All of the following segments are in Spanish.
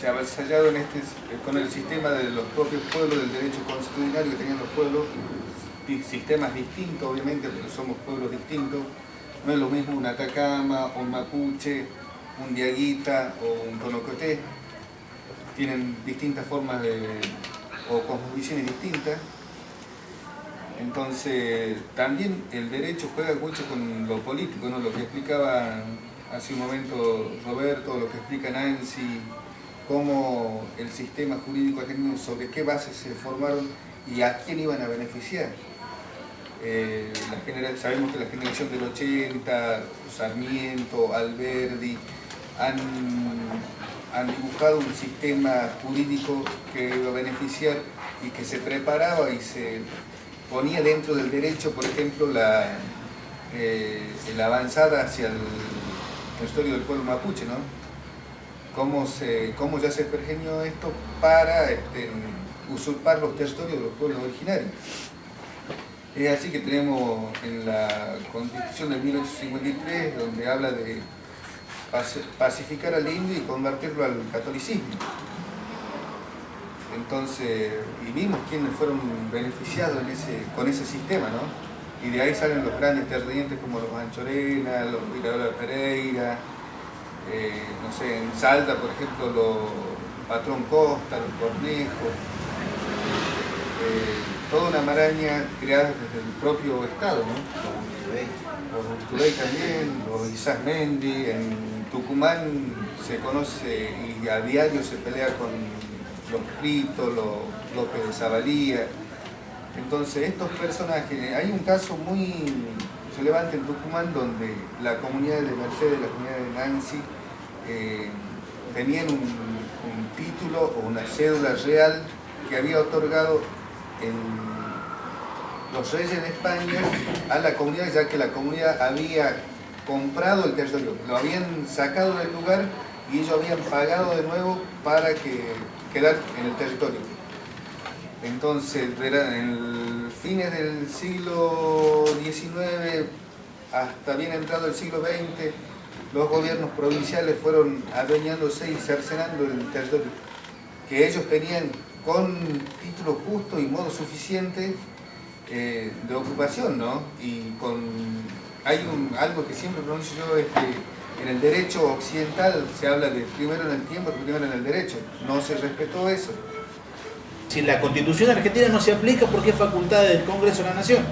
se ha avasallado con el sistema de los propios pueblos, del derecho constitucional que tenían los pueblos, sistemas distintos obviamente, porque somos pueblos distintos. No es lo mismo un Atacama, un Mapuche, un Diaguita o un Tonocoté. Tienen distintas formas o cosmovisiones distintas. Entonces, también el derecho juega mucho con lo político, ¿no? Lo que explicaba hace un momento Roberto, lo que explica Nancy, cómo el sistema jurídico argentino, sobre qué bases se formaron y a quién iban a beneficiar. Sabemos que la generación del 80, Sarmiento, Alberdi, han dibujado un sistema jurídico que iba a beneficiar y que se preparaba y se ponía dentro del derecho, por ejemplo, la avanzada hacia el territorio del pueblo mapuche, ¿no? Cómo ya se pergeñó esto para usurpar los territorios de los pueblos originarios. Es así que tenemos en la Constitución de 1853, donde habla de pacificar al indio y convertirlo al catolicismo. Entonces, y vimos quiénes fueron beneficiados con ese sistema, ¿no? Y de ahí salen los grandes terratenientes como los Anchorena, los Viraola Pereira, no sé, en Salta, por ejemplo, los Patrón Costa, los Cornejos, toda una maraña creada desde el propio Estado, ¿no? Los Urtubey también, los Izasmendi, en Tucumán se conoce y a diario se pelea con los Fritos, los López de Zavalía. Entonces estos personajes, hay un caso muy relevante en Tucumán donde la comunidad de Mercedes, la comunidad de Nancy, tenían un título o una cédula real que había otorgado los reyes de España a la comunidad, ya que la comunidad había comprado el territorio, lo habían sacado del lugar y ellos habían pagado de nuevo para quedar en el territorio. Entonces, en fines del siglo XIX hasta bien entrado el siglo XX, los gobiernos provinciales fueron adueñándose y cercenando el territorio que ellos tenían con título justo y modo suficiente de ocupación, ¿no? Y hay algo que siempre pronuncio yo, en el derecho occidental se habla de primero en el tiempo, primero en el derecho. No se respetó eso. Si la Constitución argentina no se aplica porque es facultad del Congreso de la Nación.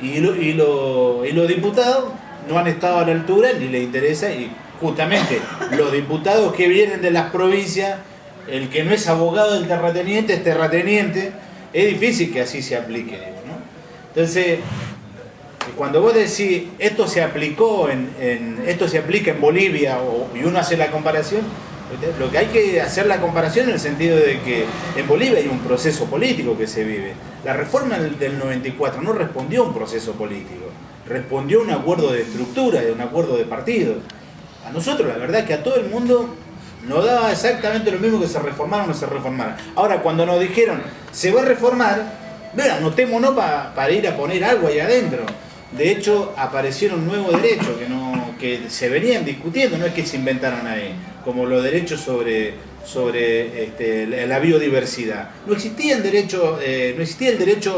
Y los diputados no han estado a la altura ni les interesa, y justamente los diputados que vienen de las provincias, el que no es abogado del terrateniente es terrateniente, es difícil que así se aplique, ¿no? Entonces, cuando vos decís esto se aplicó esto se aplica en Bolivia y uno hace la comparación, lo que hay que hacer la comparación en el sentido de que en Bolivia hay un proceso político que se vive. La reforma del 94 no respondió a un proceso político, respondió a un acuerdo de estructura, a un acuerdo de partido. A nosotros la verdad que a todo el mundo nos daba exactamente lo mismo que se reformara o no se reformara. Ahora cuando nos dijeron se va a reformar, bueno, anotémonos para ir a poner algo ahí adentro. De hecho aparecieron nuevos derechos que se venían discutiendo, no es que se inventaron ahí, como los derechos sobre la biodiversidad. No existía el derecho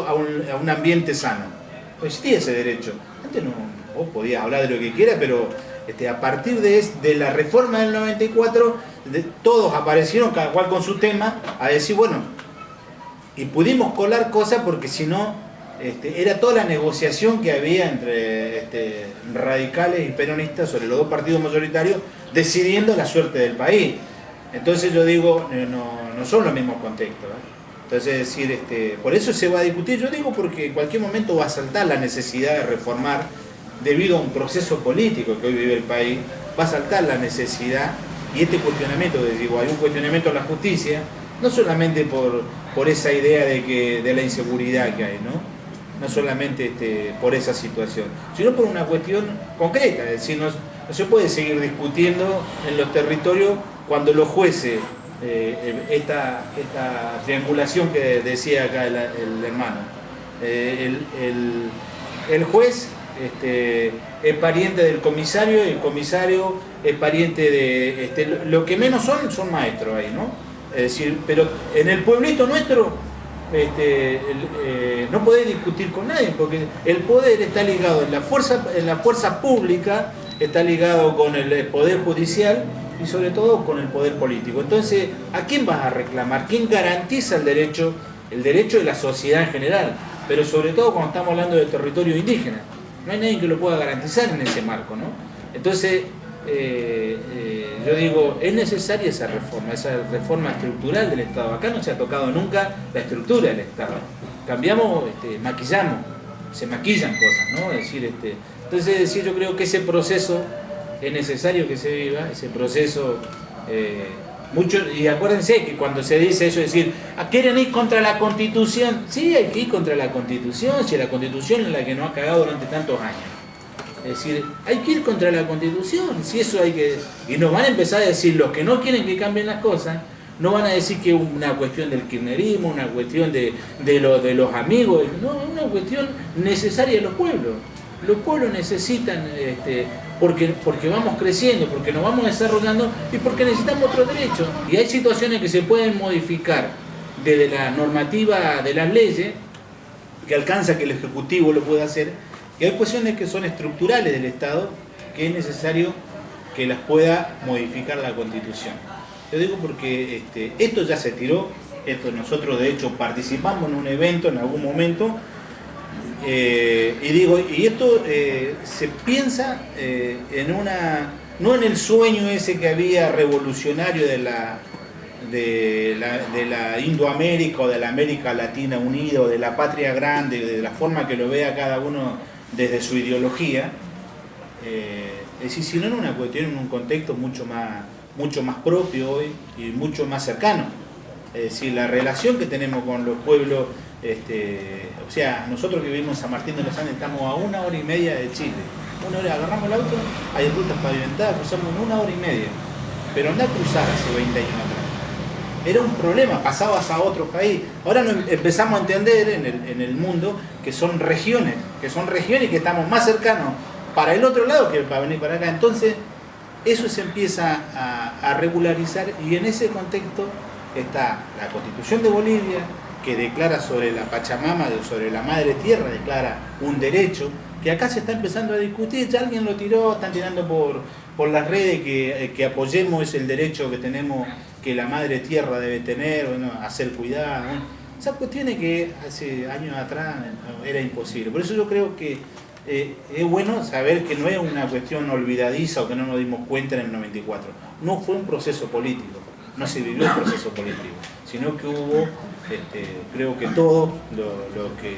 a un ambiente sano, no existía ese derecho. Antes vos podías hablar de lo que quieras, pero a partir de la reforma del 94, todos aparecieron, cada cual con su tema, a decir, bueno, y pudimos colar cosas porque si no, era toda la negociación que había entre radicales y peronistas sobre los dos partidos mayoritarios decidiendo la suerte del país. Entonces yo digo, no son los mismos contextos, ¿eh? Entonces es decir, por eso se va a discutir, yo digo porque en cualquier momento va a saltar la necesidad de reformar debido a un proceso político que hoy vive el país, va a saltar la necesidad y este cuestionamiento, digo, hay un cuestionamiento a la justicia, no solamente por esa idea de la inseguridad que hay, no solamente por esa situación, sino por una cuestión concreta, es decir, no se puede seguir discutiendo en los territorios cuando los jueces, esta triangulación que decía acá el hermano, el juez es pariente del comisario, y el comisario es pariente de... lo que menos son maestros ahí, ¿no? Es decir, pero en el pueblito nuestro no podés discutir con nadie, porque el poder está ligado en la fuerza pública, está ligado con el poder judicial y sobre todo con el poder político. Entonces, ¿a quién vas a reclamar? ¿Quién garantiza el derecho de la sociedad en general? Pero sobre todo cuando estamos hablando de territorio indígena. No hay nadie que lo pueda garantizar en ese marco, ¿no? Entonces, yo digo, es necesaria esa reforma estructural del Estado. Acá no se ha tocado nunca la estructura del Estado. Cambiamos, maquillamos, se maquillan cosas, ¿no? Entonces, yo creo que ese proceso es necesario que se viva, ese proceso... y acuérdense que cuando se dice eso, es decir, ¿quieren ir contra la Constitución? Sí, hay que ir contra la Constitución, si la Constitución es la que nos ha cagado durante tantos años. Es decir, hay que ir contra la Constitución, si eso hay que... Y nos van a empezar a decir, los que no quieren que cambien las cosas, no van a decir que es una cuestión del kirchnerismo, una cuestión de los amigos, no, es una cuestión necesaria de los pueblos. Los pueblos necesitan, porque vamos creciendo, porque nos vamos desarrollando y porque necesitamos otros derechos. Y hay situaciones que se pueden modificar desde la normativa de las leyes, que alcanza que el Ejecutivo lo pueda hacer, y hay cuestiones que son estructurales del Estado, que es necesario que las pueda modificar la Constitución. Yo digo porque esto ya se tiró, nosotros de hecho participamos en un evento en algún momento, y esto se piensa no en el sueño ese que había revolucionario de la Indoamérica o de la América Latina unida o de la patria grande, de la forma que lo vea cada uno desde su ideología, es decir, sino en una cuestión, en un contexto mucho más propio hoy y mucho más cercano. Es decir, la relación que tenemos con los pueblos, o sea, nosotros que vivimos en San Martín de los Andes estamos a 1 hora y media de Chile. Agarramos el auto, hay rutas pavimentadas, cruzamos en 1 hora y media. Pero andá a cruzar hace 20 años atrás. Era un problema, pasabas a otro país. Ahora empezamos a entender en el mundo que son regiones que estamos más cercanos para el otro lado que para venir para acá. Entonces, eso se empieza a regularizar y en ese contexto está la Constitución de Bolivia, que declara sobre la Pachamama, sobre la Madre Tierra, declara un derecho, que acá se está empezando a discutir, ya alguien lo tiró, están tirando por las redes que apoyemos ese el derecho que tenemos, que la Madre Tierra debe tener, bueno, a ser cuidada. Bueno, esas cuestiones que hace años atrás era imposible. Por eso yo creo que es bueno saber que no es una cuestión olvidadiza o que no nos dimos cuenta en el 94. No fue un proceso político, no se vivió un proceso político, sino que hubo, creo que todos lo que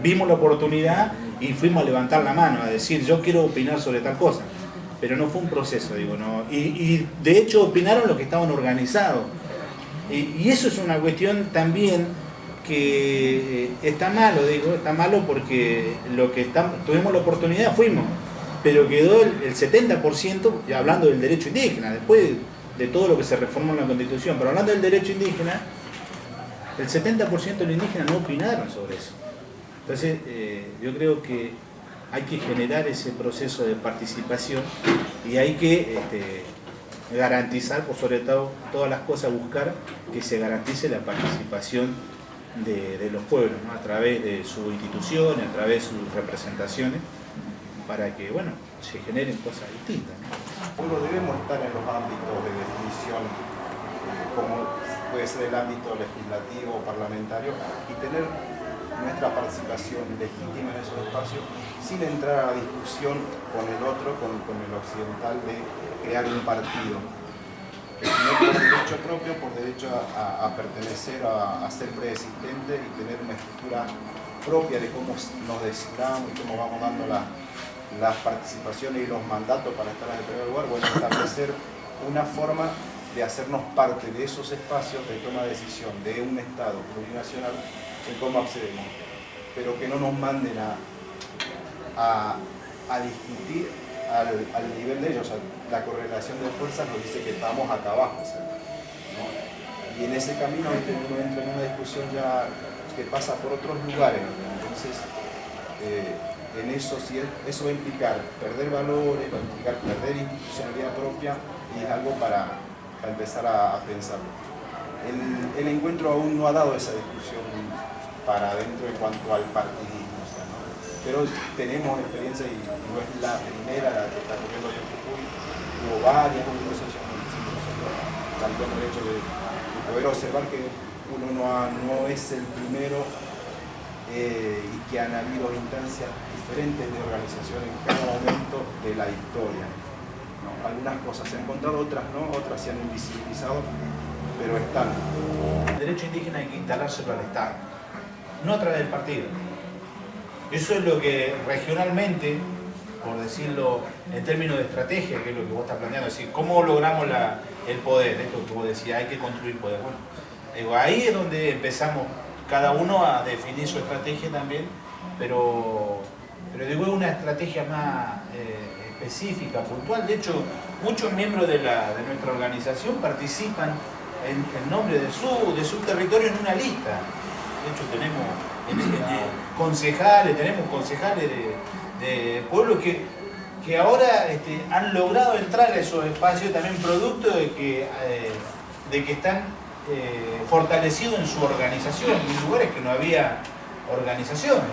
vimos la oportunidad y fuimos a levantar la mano, a decir yo quiero opinar sobre tal cosa. Pero no fue un proceso, digo, ¿no? Y de hecho opinaron los que estaban organizados. Y eso es una cuestión también que está malo, está malo porque tuvimos la oportunidad, fuimos, pero quedó el 70%, ya hablando del derecho indígena, después de todo lo que se reformó en la Constitución, pero hablando del derecho indígena, el 70% de los indígenas no opinaron sobre eso. Entonces, yo creo que hay que generar ese proceso de participación y hay que garantizar, por sobre todo todas las cosas, buscar que se garantice la participación de los pueblos, ¿no? A través de sus instituciones, a través de sus representaciones, para que, bueno, se generen cosas distintas, ¿no? Bueno, debemos estar en los ámbitos de definición, como puede ser el ámbito legislativo o parlamentario, y tener nuestra participación legítima en esos espacios sin entrar a la discusión con el otro, con el occidental, de crear un partido, sino por derecho propio, por derecho a pertenecer, a ser preexistente y tener una estructura propia de cómo nos designamos y cómo vamos dando las participaciones y los mandatos para estar en el primer lugar. Bueno, establecer una forma de hacernos parte de esos espacios de toma de decisión de un Estado plurinacional en cómo accedemos, pero que no nos manden a discutir al nivel de ellos. O sea, la correlación de fuerzas nos dice que estamos acá abajo, ¿no? Y en ese camino uno entra en una discusión ya que pasa por otros lugares. Entonces, en eso, si eso va a implicar perder valores, va a implicar perder institucionalidad propia, y es algo para empezar a pensarlo. El encuentro aún no ha dado esa discusión para adentro en cuanto al partidismo, o sea, ¿no? Pero tenemos experiencia y no es la primera la que está corriendo en Jujuy. Hubo varias conversaciones, tanto en el hecho de poder observar que uno no es el primero y que han habido instancias diferentes de organización en cada momento de la historia, ¿no? Algunas cosas se han encontrado, otras no, otras se han invisibilizado, pero están. El derecho indígena hay que instalárselo al Estado, no a través del partido. Eso es lo que regionalmente, por decirlo en términos de estrategia, que es lo que vos estás planteando, es decir, ¿cómo logramos el poder? Esto que vos decías, hay que construir poder. Bueno, digo, ahí es donde empezamos cada uno a definir su estrategia también, pero digo, es una estrategia más específica, puntual. De hecho, muchos miembros de nuestra organización participan en nombre de su territorio en una lista. De hecho, tenemos concejales de pueblos que ahora han logrado entrar a esos espacios también producto de que están fortalecidos en su organización, en lugares que no había organizaciones.